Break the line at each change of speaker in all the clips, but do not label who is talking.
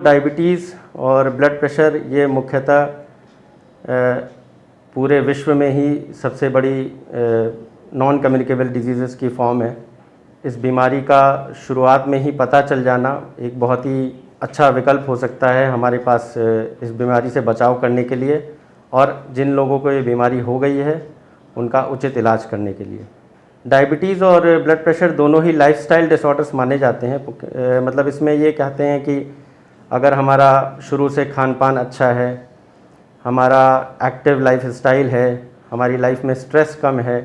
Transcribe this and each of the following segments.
Diabetes और blood pressure ये मुख्यतः पूरे विश्व में ही सबसे बड़ी नॉन कम्युनिकेबल डिजीज़ की फॉर्म है। इस बीमारी का शुरुआत में ही पता चल जाना एक बहुत ही अच्छा विकल्प हो सकता है हमारे पास इस बीमारी से बचाव करने के लिए और जिन लोगों को ये बीमारी हो गई है उनका उचित इलाज करने के लिए। डायबिटीज़ और ब्लड प्रेशर दोनों ही लाइफस्टाइल डिसऑर्डर्स माने जाते हैं। मतलब इसमें ये कहते हैं कि अगर हमारा शुरू से खान पान अच्छा है, हमारा एक्टिव लाइफ स्टाइल है, हमारी लाइफ में स्ट्रेस कम है,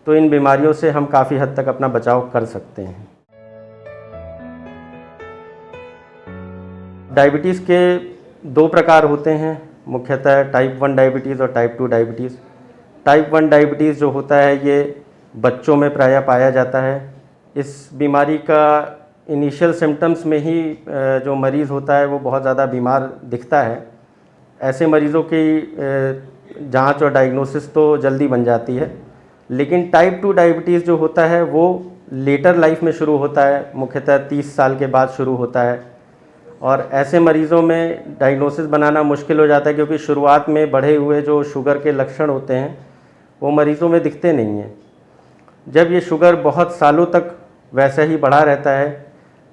तो इन बीमारियों से हम काफ़ी हद तक अपना बचाव कर सकते हैं। डायबिटीज़ के दो प्रकार होते हैं, मुख्यतः टाइप 1 डायबिटीज़ और टाइप 2 डायबिटीज़। टाइप 1 डायबिटीज़ जो होता है ये बच्चों में प्रायः पाया जाता है। इस बीमारी का इनिशियल सिम्टम्स में ही जो मरीज़ होता है वो बहुत ज़्यादा बीमार दिखता है। ऐसे मरीज़ों की जांच और डायग्नोसिस तो जल्दी बन जाती है, लेकिन टाइप 2 डायबिटीज़ जो होता है वो लेटर लाइफ में शुरू होता है, मुख्यतः 30 साल के बाद शुरू होता है। और ऐसे मरीज़ों में डायग्नोसिस बनाना मुश्किल हो जाता है क्योंकि शुरुआत में बढ़े हुए जो शुगर के लक्षण होते हैं वो मरीज़ों में दिखते नहीं हैं। जब ये शुगर बहुत सालों तक वैसे ही बढ़ा रहता है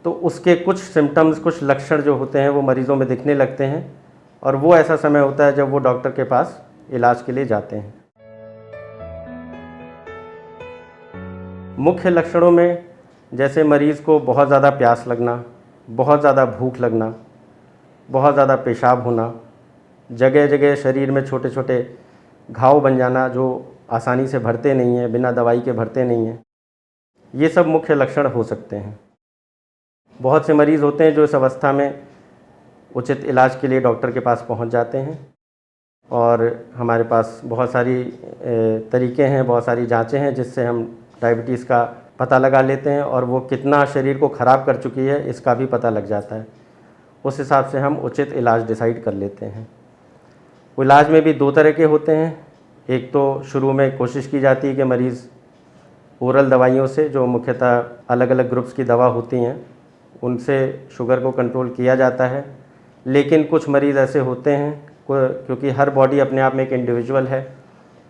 तो उसके कुछ सिम्टम्स, कुछ लक्षण जो होते हैं वो मरीज़ों में दिखने लगते हैं और वो ऐसा समय होता है जब वो डॉक्टर के पास इलाज के लिए जाते हैं। मुख्य लक्षणों में जैसे मरीज़ को बहुत ज़्यादा प्यास लगना, बहुत ज़्यादा भूख लगना, बहुत ज़्यादा पेशाब होना, जगह जगह शरीर में छोटे छोटे घाव बन जाना जो आसानी से भरते नहीं हैं, बिना दवाई के भरते नहीं हैं, ये सब मुख्य लक्षण हो सकते हैं। बहुत से मरीज़ होते हैं जो इस अवस्था में उचित इलाज के लिए डॉक्टर के पास पहुंच जाते हैं और हमारे पास बहुत सारी तरीके हैं, बहुत सारी जांचें हैं जिससे हम डायबिटीज़ का पता लगा लेते हैं और वो कितना शरीर को ख़राब कर चुकी है इसका भी पता लग जाता है। उस हिसाब से हम उचित इलाज डिसाइड कर लेते हैं। इलाज में भी दो तरह के होते हैं। एक तो शुरू में कोशिश की जाती है कि मरीज़ ओरल दवाइयों से, जो मुख्यतः अलग अलग ग्रुप्स की दवा होती हैं, उनसे शुगर को कंट्रोल किया जाता है। लेकिन कुछ मरीज़ ऐसे होते हैं, क्योंकि हर बॉडी अपने आप में एक इंडिविजुअल है,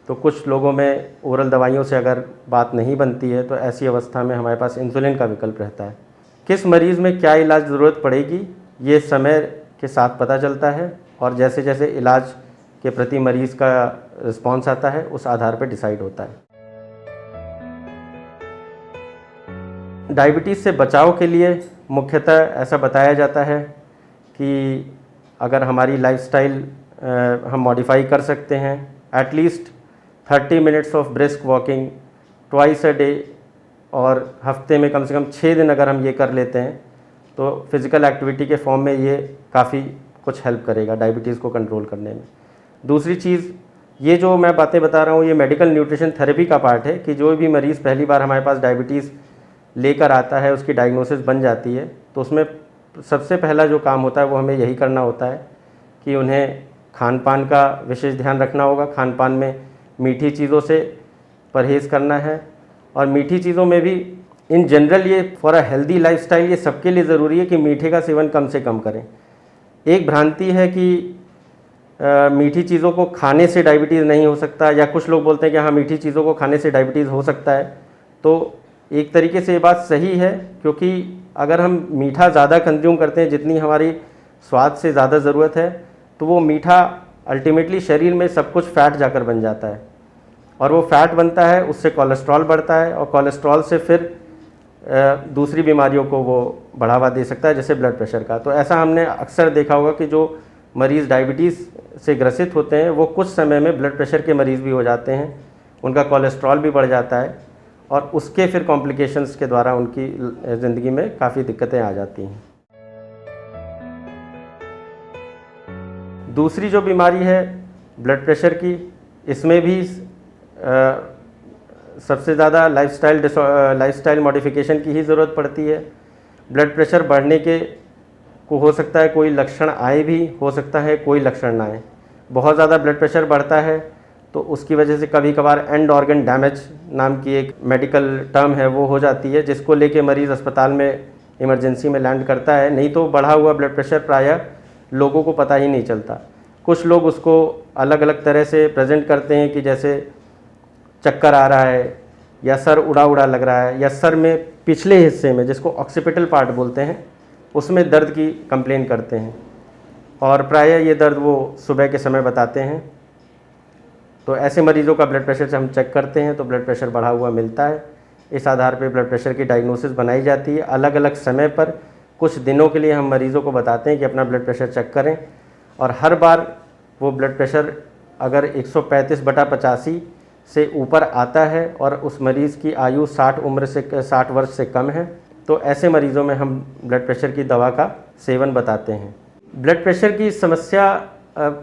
तो कुछ लोगों में ओरल दवाइयों से अगर बात नहीं बनती है तो ऐसी अवस्था में हमारे पास इंसुलिन का विकल्प रहता है। किस मरीज़ में क्या इलाज ज़रूरत पड़ेगी ये समय के साथ पता चलता है और जैसे जैसे इलाज के प्रति मरीज़ का रिस्पॉन्स आता है उस आधार पर डिसाइड होता है। डायबिटीज़ से बचाव के लिए मुख्यतः ऐसा बताया जाता है कि अगर हमारी लाइफस्टाइल हम मॉडिफाई कर सकते हैं, at least 30 minutes of brisk walking twice a day, और हफ्ते में कम से कम 6 दिन अगर हम ये कर लेते हैं तो फिज़िकल एक्टिविटी के फॉर्म में ये काफ़ी कुछ हेल्प करेगा डायबिटीज़ को कंट्रोल करने में। दूसरी चीज़, ये जो मैं बातें बता रहा हूँ ये मेडिकल न्यूट्रिशन थेरेपी का पार्ट है कि जो भी मरीज़ पहली बार हमारे पास डायबिटीज़ लेकर आता है, उसकी डायग्नोसिस बन जाती है, तो उसमें सबसे पहला जो काम होता है वो हमें यही करना होता है कि उन्हें खान पान का विशेष ध्यान रखना होगा। खान पान में मीठी चीज़ों से परहेज़ करना है और मीठी चीज़ों में भी इन जनरल ये फॉर अ हेल्दी लाइफस्टाइल ये सबके लिए ज़रूरी है कि मीठे का सेवन कम से कम करें। एक भ्रांति है कि मीठी चीज़ों को खाने से डायबिटीज़ नहीं हो सकता, या कुछ लोग बोलते हैं कि हाँ मीठी चीज़ों को खाने से डायबिटीज़ हो सकता है। तो एक तरीके से ये बात सही है, क्योंकि अगर हम मीठा ज़्यादा कंज्यूम करते हैं, जितनी हमारी स्वाद से ज़्यादा ज़रूरत है, तो वो मीठा अल्टीमेटली शरीर में सब कुछ फ़ैट जाकर बन जाता है और वो फ़ैट बनता है, उससे कोलेस्ट्रॉल बढ़ता है और कोलेस्ट्रॉल से फिर दूसरी बीमारियों को वो बढ़ावा दे सकता है, जैसे ब्लड प्रेशर का। तो ऐसा हमने अक्सर देखा होगा कि जो मरीज़ डायबिटीज़ से ग्रसित होते हैं वो कुछ समय में ब्लड प्रेशर के मरीज़ भी हो जाते हैं, उनका कोलेस्ट्रॉल भी बढ़ जाता है और उसके फिर कॉम्प्लिकेशंस के द्वारा उनकी ज़िंदगी में काफ़ी दिक्कतें आ जाती हैं। दूसरी जो बीमारी है ब्लड प्रेशर की, इसमें भी सबसे ज़्यादा लाइफस्टाइल मॉडिफिकेशन की ही ज़रूरत पड़ती है। ब्लड प्रेशर बढ़ने के को हो सकता है कोई लक्षण आए भी, हो सकता है कोई लक्षण ना आए। बहुत ज़्यादा ब्लड प्रेशर बढ़ता है तो उसकी वजह से कभी कभार एंड ऑर्गन डैमेज नाम की एक मेडिकल टर्म है वो हो जाती है, जिसको लेके मरीज़ अस्पताल में इमरजेंसी में लैंड करता है, नहीं तो बढ़ा हुआ ब्लड प्रेशर प्रायः लोगों को पता ही नहीं चलता। कुछ लोग उसको अलग अलग तरह से प्रेजेंट करते हैं कि जैसे चक्कर आ रहा है या सर उड़ा उड़ा लग रहा है या सर में पिछले हिस्से में, जिसको ऑक्सीपिटल पार्ट बोलते हैं, उसमें दर्द की कंप्लेन करते हैं और प्रायः ये दर्द वो सुबह के समय बताते हैं। तो ऐसे मरीज़ों का ब्लड प्रेशर से हम चेक करते हैं तो ब्लड प्रेशर बढ़ा हुआ मिलता है। इस आधार पे ब्लड प्रेशर की डायग्नोसिस बनाई जाती है। अलग अलग समय पर कुछ दिनों के लिए हम मरीज़ों को बताते हैं कि अपना ब्लड प्रेशर चेक करें, और हर बार वो ब्लड प्रेशर अगर 135/85 से ऊपर आता है और उस मरीज़ की आयु 60 वर्ष से कम है, तो ऐसे मरीज़ों में हम ब्लड प्रेशर की दवा का सेवन बताते हैं। ब्लड प्रेशर की समस्या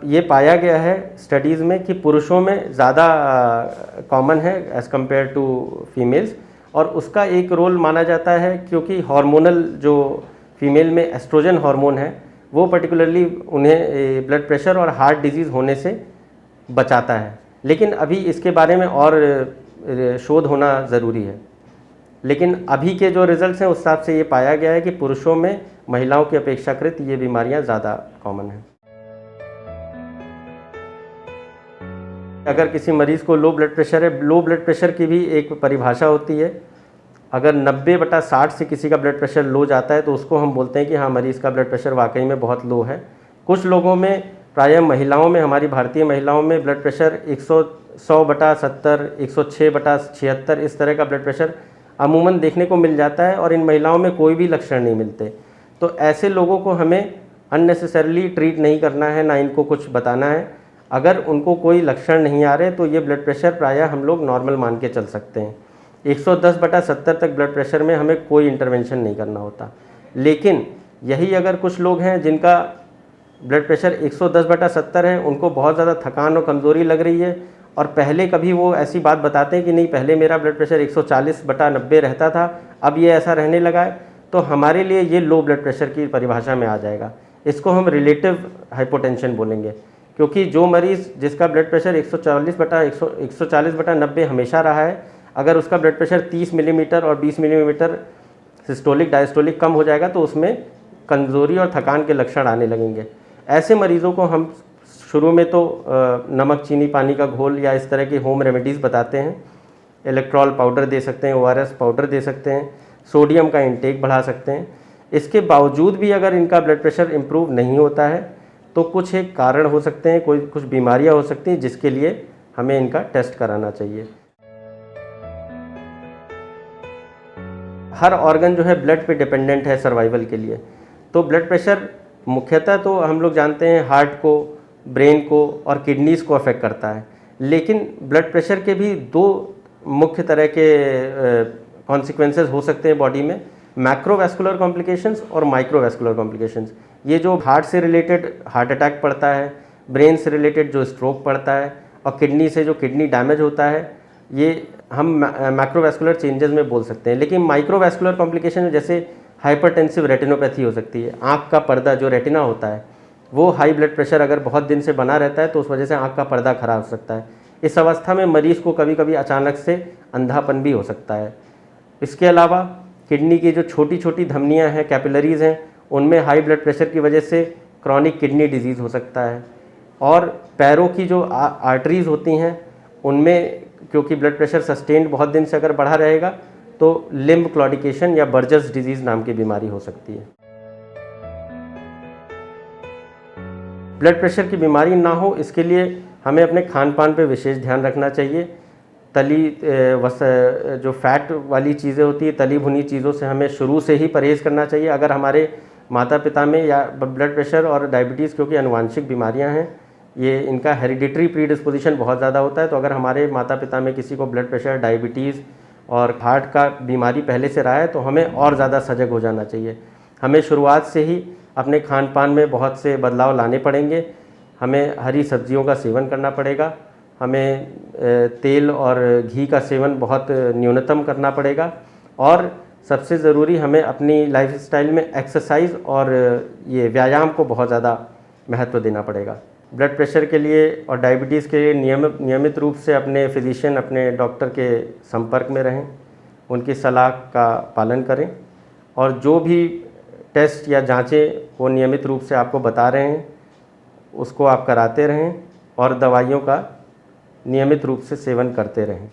ये पाया गया है स्टडीज़ में कि पुरुषों में ज़्यादा कॉमन है एज़ कम्पेयर टू फीमेल्स, और उसका एक रोल माना जाता है क्योंकि हार्मोनल जो फीमेल में एस्ट्रोजन हार्मोन है वो पर्टिकुलरली उन्हें ब्लड प्रेशर और हार्ट डिजीज़ होने से बचाता है। लेकिन अभी इसके बारे में और शोध होना ज़रूरी है। लेकिन अभी के जो रिज़ल्ट्स हैं उस हिसाब से ये पाया गया है कि पुरुषों में महिलाओं की अपेक्षाकृत ये बीमारियां ज़्यादा कॉमन हैं। अगर किसी मरीज़ को लो ब्लड प्रेशर है, लो ब्लड प्रेशर की भी एक परिभाषा होती है। अगर 90/60 से किसी का ब्लड प्रेशर लो जाता है तो उसको हम बोलते हैं कि हाँ, मरीज़ का ब्लड प्रेशर वाकई में बहुत लो है। कुछ लोगों में, प्रायः महिलाओं में, हमारी भारतीय महिलाओं में ब्लड प्रेशर 100/70, 106/76 इस तरह का ब्लड प्रेशर अमूमन देखने को मिल जाता है, और इन महिलाओं में कोई भी लक्षण नहीं मिलते। तो ऐसे लोगों को हमें अननेसेसरली ट्रीट नहीं करना है, ना इनको कुछ बताना है। अगर उनको कोई लक्षण नहीं आ रहे तो ये ब्लड प्रेशर प्रायः हम लोग नॉर्मल मान के चल सकते हैं। 110/70 तक ब्लड प्रेशर में हमें कोई इंटरवेंशन नहीं करना होता। लेकिन यही अगर कुछ लोग हैं जिनका ब्लड प्रेशर 110/70 है, उनको बहुत ज़्यादा थकान और कमज़ोरी लग रही है, और पहले कभी वो ऐसी बात बताते हैं कि नहीं, पहले मेरा ब्लड प्रेशर 140/90 रहता था, अब ये ऐसा रहने लगा है, तो हमारे लिए ये लो ब्लड प्रेशर की परिभाषा में आ जाएगा। इसको हम रिलेटिव हाइपोटेंशन बोलेंगे, क्योंकि जो मरीज़ जिसका ब्लड प्रेशर 140/90 हमेशा रहा है, अगर उसका ब्लड प्रेशर 30 मिलीमीटर और 20 मिलीमीटर सिस्टोलिक डायस्टोलिक कम हो जाएगा तो उसमें कमज़ोरी और थकान के लक्षण आने लगेंगे। ऐसे मरीज़ों को हम शुरू में तो नमक चीनी पानी का घोल या इस तरह की होम रेमेडीज़ बताते हैं। इलेक्ट्रॉल पाउडर दे सकते हैं, ORS पाउडर दे सकते हैं, सोडियम का इंटेक बढ़ा सकते हैं। इसके बावजूद भी अगर इनका ब्लड प्रेशर इम्प्रूव नहीं होता है तो कुछ एक कारण हो सकते हैं, कुछ बीमारियां हो सकती हैं जिसके लिए हमें इनका टेस्ट कराना चाहिए। हर ऑर्गन जो है ब्लड पे डिपेंडेंट है सर्वाइवल के लिए। तो ब्लड प्रेशर मुख्यतः तो हम लोग जानते हैं हार्ट को, ब्रेन को और किडनीज़ को अफेक्ट करता है। लेकिन ब्लड प्रेशर के भी दो मुख्य तरह के कॉन्सिक्वेंसेस हो सकते हैं बॉडी में, मैक्रोवैस्कुलर कॉम्प्लिकेशंस और माइक्रोवैस्कुलर कॉम्प्लिकेशंस। ये जो हार्ट से रिलेटेड हार्ट अटैक पड़ता है, ब्रेन से रिलेटेड जो स्ट्रोक पड़ता है, और किडनी से जो किडनी डैमेज होता है, ये हम मैक्रोवैस्कुलर चेंजेस में बोल सकते हैं। लेकिन माइक्रोवैस्कुलर कॉम्प्लिकेशन जैसे हाइपरटेंसिव रेटिनोपैथी हो सकती है। आँख का पर्दा जो रेटिना होता है वो हाई ब्लड प्रेशर अगर बहुत दिन से बना रहता है तो उस वजह से आँख का पर्दा खराब हो सकता है। इस अवस्था में मरीज़ को कभी कभी अचानक से अंधापन भी हो सकता है। इसके अलावा किडनी की जो छोटी छोटी धमनियाँ हैं, कैपिलरीज़ हैं, उनमें हाई ब्लड प्रेशर की वजह से क्रॉनिक किडनी डिजीज़ हो सकता है। और पैरों की जो आर्टरीज़ होती हैं उनमें क्योंकि ब्लड प्रेशर सस्टेन्ड बहुत दिन से अगर बढ़ा रहेगा तो लिम्ब क्लॉडिकेशन या बर्जर्स डिजीज़ नाम की बीमारी हो सकती है। ब्लड प्रेशर की बीमारी ना हो इसके लिए हमें अपने खान पान पे विशेष ध्यान रखना चाहिए। तली जो फैट वाली चीज़ें होती है, तली भुनी चीज़ों से हमें शुरू से ही परहेज़ करना चाहिए। अगर हमारे माता पिता में या ब्लड प्रेशर और डायबिटीज़ क्योंकि आनुवांशिक बीमारियां हैं, ये इनका हेरिडिटरी प्रीडिस्पोजिशन बहुत ज़्यादा होता है, तो अगर हमारे माता पिता में किसी को ब्लड प्रेशर, डायबिटीज़ और हार्ट का बीमारी पहले से रहा है तो हमें और ज़्यादा सजग हो जाना चाहिए। हमें शुरुआत से ही अपने खान पान में बहुत से बदलाव लाने पड़ेंगे। हमें हरी सब्जियों का सेवन करना पड़ेगा, हमें तेल और घी का सेवन बहुत न्यूनतम करना पड़ेगा, और सबसे ज़रूरी हमें अपनी लाइफस्टाइल में एक्सरसाइज और ये व्यायाम को बहुत ज़्यादा महत्व देना पड़ेगा। ब्लड प्रेशर के लिए और डायबिटीज़ के लिए नियमित रूप से अपने फिजिशियन, अपने डॉक्टर के संपर्क में रहें, उनकी सलाह का पालन करें और जो भी टेस्ट या जांचें वो नियमित रूप से आपको बता रहे हैं उसको आप कराते रहें और दवाइयों का नियमित रूप से सेवन करते रहें।